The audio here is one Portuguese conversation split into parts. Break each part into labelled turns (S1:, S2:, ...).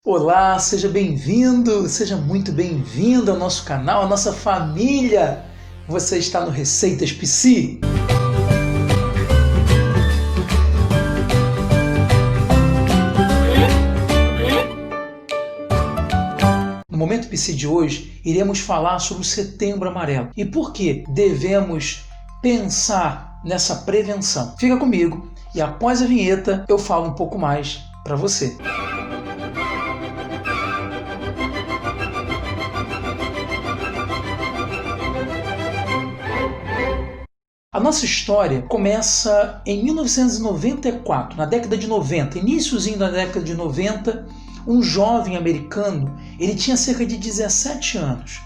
S1: Olá, seja bem-vindo, seja muito bem-vindo ao nosso canal, à nossa família. Você está no Receitas Psi. No Momento Psi de hoje, iremos falar sobre o Setembro Amarelo e por que devemos pensar nessa prevenção. Fica comigo e após a vinheta eu falo um pouco mais para você. A nossa história começa em 1994, na década de 90, iníciozinho da década de 90, um jovem americano, ele tinha cerca de 17 anos.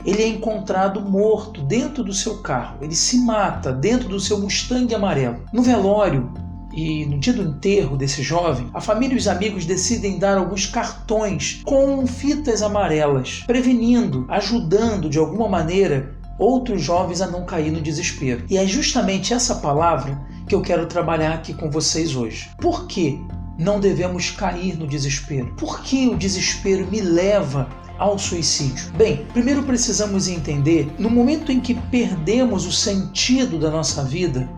S1: Ele é encontrado morto dentro do seu carro, ele se mata dentro do seu Mustang amarelo. No velório e no dia do enterro desse jovem, a família e os amigos decidem dar alguns cartões com fitas amarelas, prevenindo, ajudando de alguma maneira outros jovens a não cair no desespero. E é justamente essa palavra que eu quero trabalhar aqui com vocês hoje. Por que não devemos cair no desespero? Por que o desespero me leva ao suicídio? Bem, primeiro precisamos entender, no momento em que perdemos o sentido da nossa vida,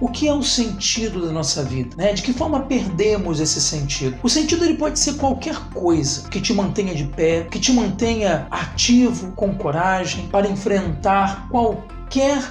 S1: o que é o sentido da nossa vida? De que forma perdemos esse sentido? O sentido ele pode ser qualquer coisa que te mantenha de pé, que te mantenha ativo, com coragem, para enfrentar qualquer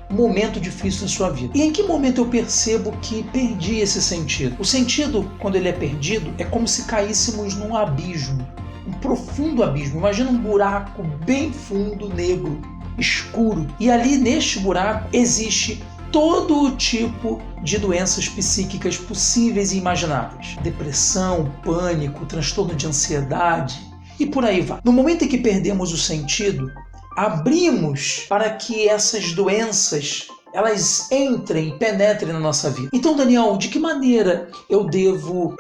S1: momento difícil na sua vida. E em que momento eu percebo que perdi esse sentido? O sentido, quando ele é perdido, é como se caíssemos num abismo, um profundo abismo. Imagina um buraco bem fundo, negro, escuro. E ali neste buraco existe todo o tipo de doenças psíquicas possíveis e imagináveis. Depressão, pânico, transtorno de ansiedade e por aí vai. No momento em que perdemos o sentido, abrimos para que essas doenças elas entrem, penetrem na nossa vida. Então, Daniel, de que maneira eu devo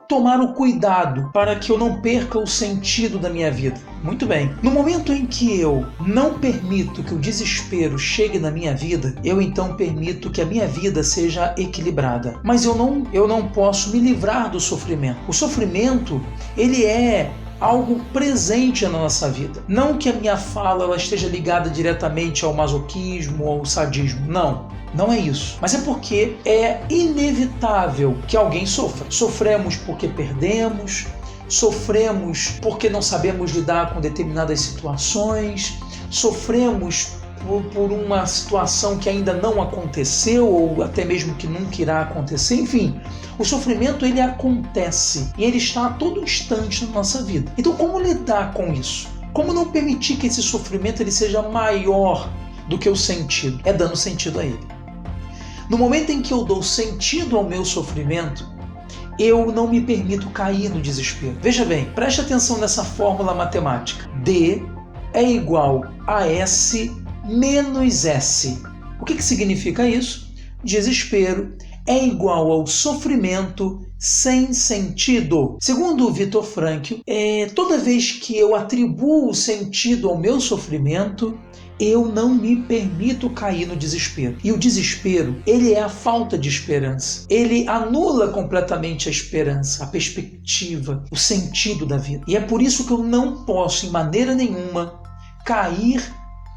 S1: tomar o cuidado para que eu não perca o sentido da minha vida? Muito bem. No momento em que eu não permito que o desespero chegue na minha vida, eu então permito que a minha vida seja equilibrada. Mas eu não posso me livrar do sofrimento. O sofrimento, ele é algo presente na nossa vida. Não que a minha fala ela esteja ligada diretamente ao masoquismo ou ao sadismo. Não é isso. Mas é porque é inevitável que alguém sofra. Sofremos porque perdemos, sofremos porque não sabemos lidar com determinadas situações, sofremos por uma situação que ainda não aconteceu ou até mesmo que nunca irá acontecer. Enfim, o sofrimento ele acontece e ele está a todo instante na nossa vida. Então, como lidar com isso? Como não permitir que esse sofrimento ele seja maior do que o sentido? É dando sentido a ele. No momento em que eu dou sentido ao meu sofrimento, eu não me permito cair no desespero. Veja bem, preste atenção nessa fórmula matemática. D é igual a S menos S. O que significa isso? Desespero é igual ao sofrimento sem sentido. Segundo o Viktor Frankl, toda vez que eu atribuo sentido ao meu sofrimento, eu não me permito cair no desespero. E o desespero, ele é a falta de esperança. Ele anula completamente a esperança, a perspectiva, o sentido da vida. E é por isso que eu não posso, em maneira nenhuma, cair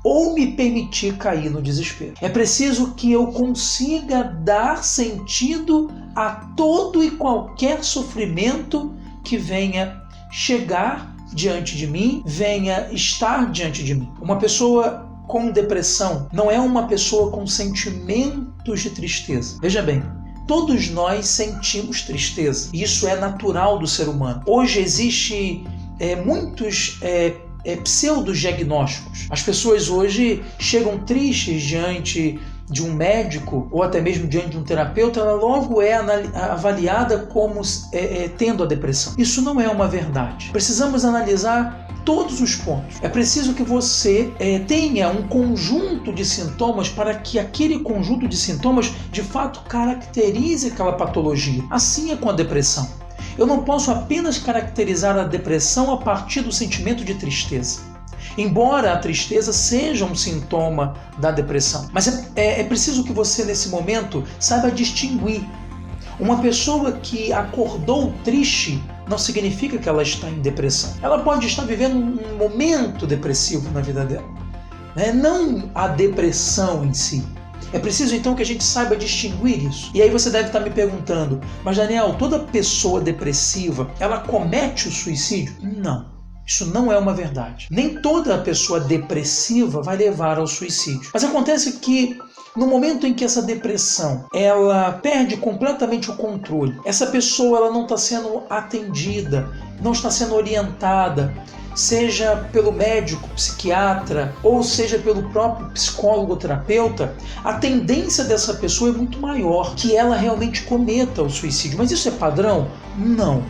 S1: ou me permitir cair no desespero. É preciso que eu consiga dar sentido a todo e qualquer sofrimento que venha chegar diante de mim, venha estar diante de mim. Uma pessoa com depressão não é uma pessoa com sentimentos de tristeza. Veja bem, todos nós sentimos tristeza. Isso é natural do ser humano. Hoje existe muitos pseudodiagnósticos. As pessoas hoje chegam tristes diante de um médico ou até mesmo diante de um terapeuta, ela logo é avaliada como tendo a depressão. Isso não é uma verdade. Precisamos analisar todos os pontos. É preciso que você tenha um conjunto de sintomas para que aquele conjunto de sintomas de fato caracterize aquela patologia. Assim é com a depressão. Eu não posso apenas caracterizar a depressão a partir do sentimento de tristeza. Embora a tristeza seja um sintoma da depressão. Mas é preciso que você, nesse momento, saiba distinguir Uma pessoa que acordou triste não significa que ela está em depressão. Ela pode estar vivendo um momento depressivo na vida dela, né? Não a depressão em si. É preciso então que a gente saiba distinguir isso. E aí você deve estar me perguntando, mas Daniel, toda pessoa depressiva, ela comete o suicídio? Não. Isso não é uma verdade. Nem toda pessoa depressiva vai levar ao suicídio. Mas acontece que no momento em que essa depressão ela perde completamente o controle, essa pessoa ela não está sendo atendida, não está sendo orientada, seja pelo médico, psiquiatra, ou seja pelo próprio psicólogo, terapeuta, a tendência dessa pessoa é muito maior, que ela realmente cometa o suicídio. Mas isso é padrão? Não.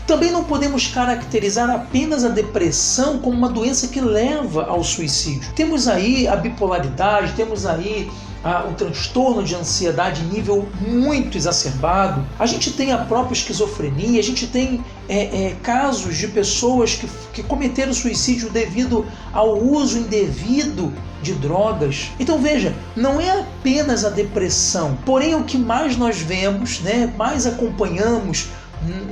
S1: Também não podemos caracterizar apenas a depressão como uma doença que leva ao suicídio. Temos aí a bipolaridade, temos aí o transtorno de ansiedade em nível muito exacerbado. A gente tem a própria esquizofrenia, a gente tem casos de pessoas que cometeram suicídio devido ao uso indevido de drogas. Então veja, não é apenas a depressão, porém o que mais nós vemos, né, mais acompanhamos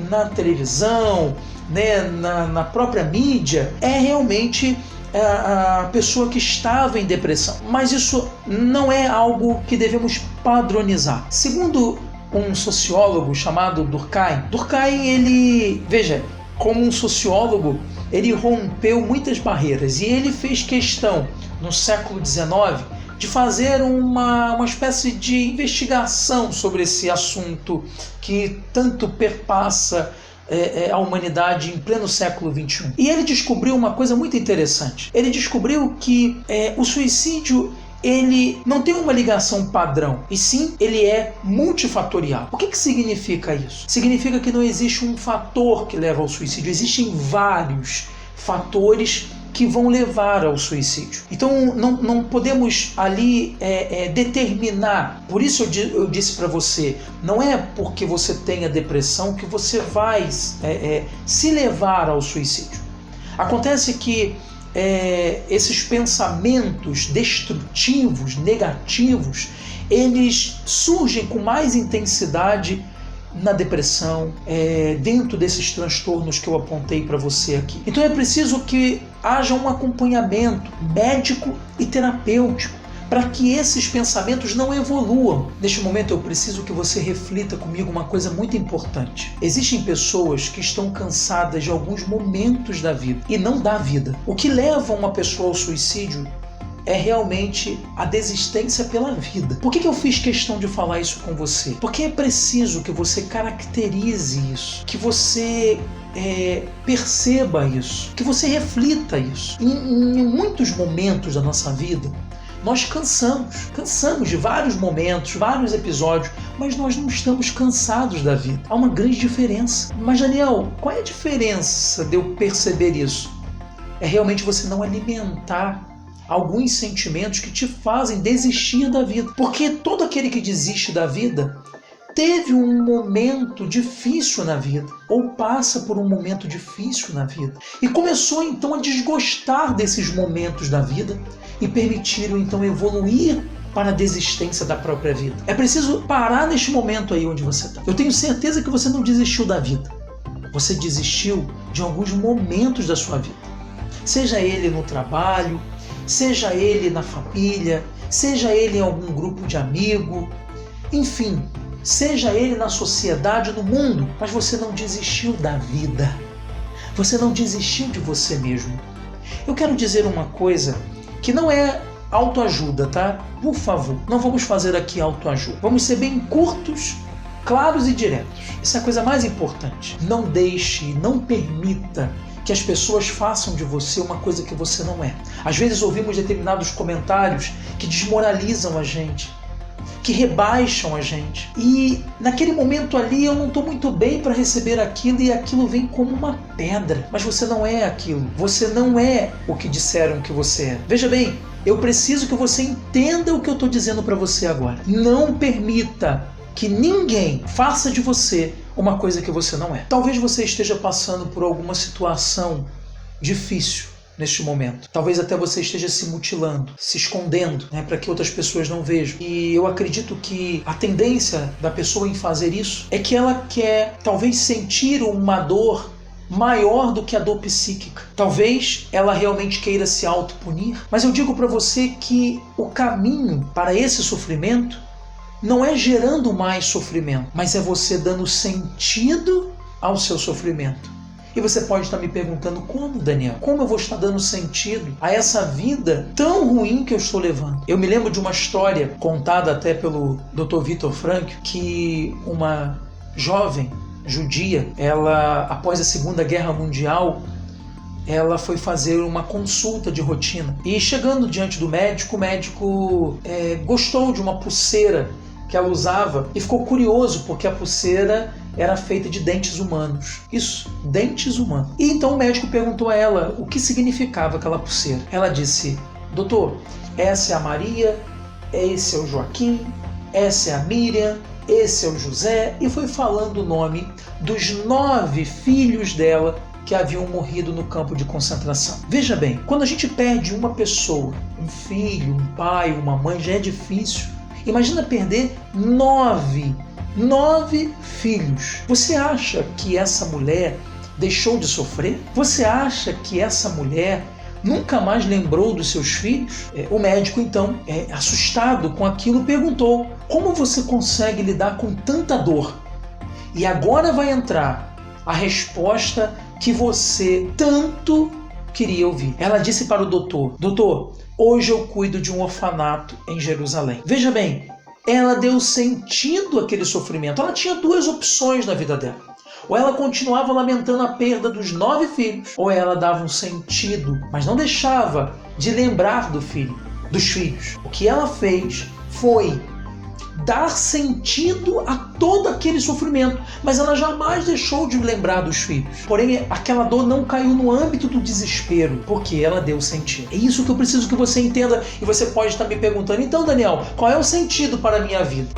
S1: na televisão, né, na própria mídia, é realmente a pessoa que estava em depressão. Mas isso não é algo que devemos padronizar. Segundo um sociólogo chamado Durkheim, ele, veja, como um sociólogo, ele rompeu muitas barreiras e ele fez questão, no século XIX, de fazer uma espécie de investigação sobre esse assunto que tanto perpassa a humanidade em pleno século XXI. E ele descobriu uma coisa muito interessante. Ele descobriu que o suicídio ele não tem uma ligação padrão, e sim ele é multifatorial. O que significa isso? Significa que não existe um fator que leva ao suicídio, existem vários fatores que vão levar ao suicídio. Então não podemos ali determinar. Por isso eu disse para você, não é porque você tenha depressão que você vai se levar ao suicídio. Acontece que esses pensamentos destrutivos, negativos, eles surgem com mais intensidade na depressão, dentro desses transtornos que eu apontei para você aqui. Então é preciso que haja um acompanhamento médico e terapêutico para que esses pensamentos não evoluam. Neste momento eu preciso que você reflita comigo uma coisa muito importante. Existem pessoas que estão cansadas de alguns momentos da vida e não da vida. O que leva uma pessoa ao suicídio é realmente a desistência pela vida. Por que eu fiz questão de falar isso com você? Porque é preciso que você caracterize isso, que você perceba isso, que você reflita isso. Em muitos momentos da nossa vida, nós cansamos de vários momentos, vários episódios, mas nós não estamos cansados da vida. Há uma grande diferença. Mas Daniel, qual é a diferença de eu perceber isso? É realmente você não alimentar alguns sentimentos que te fazem desistir da vida. Porque todo aquele que desiste da vida teve um momento difícil na vida, ou passa por um momento difícil na vida, e começou então a desgostar desses momentos da vida e permitiram então evoluir para a desistência da própria vida. É preciso parar neste momento aí onde você está. Eu tenho certeza que você não desistiu da vida. Você desistiu de alguns momentos da sua vida. Seja ele no trabalho, seja ele na família, seja ele em algum grupo de amigo, enfim, seja ele na sociedade, no mundo, mas você não desistiu da vida. Você não desistiu de você mesmo. Eu quero dizer uma coisa que não é autoajuda, tá? Por favor, não vamos fazer aqui autoajuda. Vamos ser bem curtos, claros e diretos. Isso é a coisa mais importante. Não deixe, não permita que as pessoas façam de você uma coisa que você não é. Às vezes ouvimos determinados comentários que desmoralizam a gente, que rebaixam a gente. E naquele momento ali eu não estou muito bem para receber aquilo e aquilo vem como uma pedra. Mas você não é aquilo. Você não é o que disseram que você é. Veja bem, eu preciso que você entenda o que eu estou dizendo para você agora. Não permita que ninguém faça de você uma coisa que você não é. Talvez você esteja passando por alguma situação difícil neste momento. Talvez até você esteja se mutilando, se escondendo, né, para que outras pessoas não vejam. E eu acredito que a tendência da pessoa em fazer isso é que ela quer talvez sentir uma dor maior do que a dor psíquica. Talvez ela realmente queira se autopunir, mas eu digo para você que o caminho para esse sofrimento não é gerando mais sofrimento, mas é você dando sentido ao seu sofrimento. E você pode estar me perguntando, como, Daniel? Como eu vou estar dando sentido a essa vida tão ruim que eu estou levando? Eu me lembro de uma história contada até pelo Dr. Viktor Frankl, que uma jovem judia, ela, após a Segunda Guerra Mundial, ela foi fazer uma consulta de rotina. E chegando diante do médico, o médico gostou de uma pulseira que ela usava e ficou curioso porque a pulseira era feita de dentes humanos. Isso, dentes humanos. E então o médico perguntou a ela o que significava aquela pulseira. Ela disse: doutor, essa é a Maria, esse é o Joaquim, essa é a Miriam, esse é o José, e foi falando o nome dos 9 filhos dela que haviam morrido no campo de concentração. Veja bem, quando a gente perde uma pessoa, um filho, um pai, uma mãe, já é difícil. Imagina perder 9 filhos. Você acha que essa mulher deixou de sofrer? Você acha que essa mulher nunca mais lembrou dos seus filhos? O médico, então, assustado com aquilo, perguntou: como você consegue lidar com tanta dor? E agora vai entrar a resposta que você tanto queria ouvir. Ela disse para o doutor: doutor, hoje eu cuido de um orfanato em Jerusalém. Veja bem, ela deu sentido àquele sofrimento. Ela tinha 2 opções na vida dela. Ou ela continuava lamentando a perda dos 9 filhos, ou ela dava um sentido, mas não deixava de lembrar dos filhos. O que ela fez foi dar sentido a todo aquele sofrimento, mas ela jamais deixou de lembrar dos filhos. Porém, aquela dor não caiu no âmbito do desespero, porque ela deu sentido. É isso que eu preciso que você entenda, e você pode estar me perguntando: então, Daniel, qual é o sentido para a minha vida?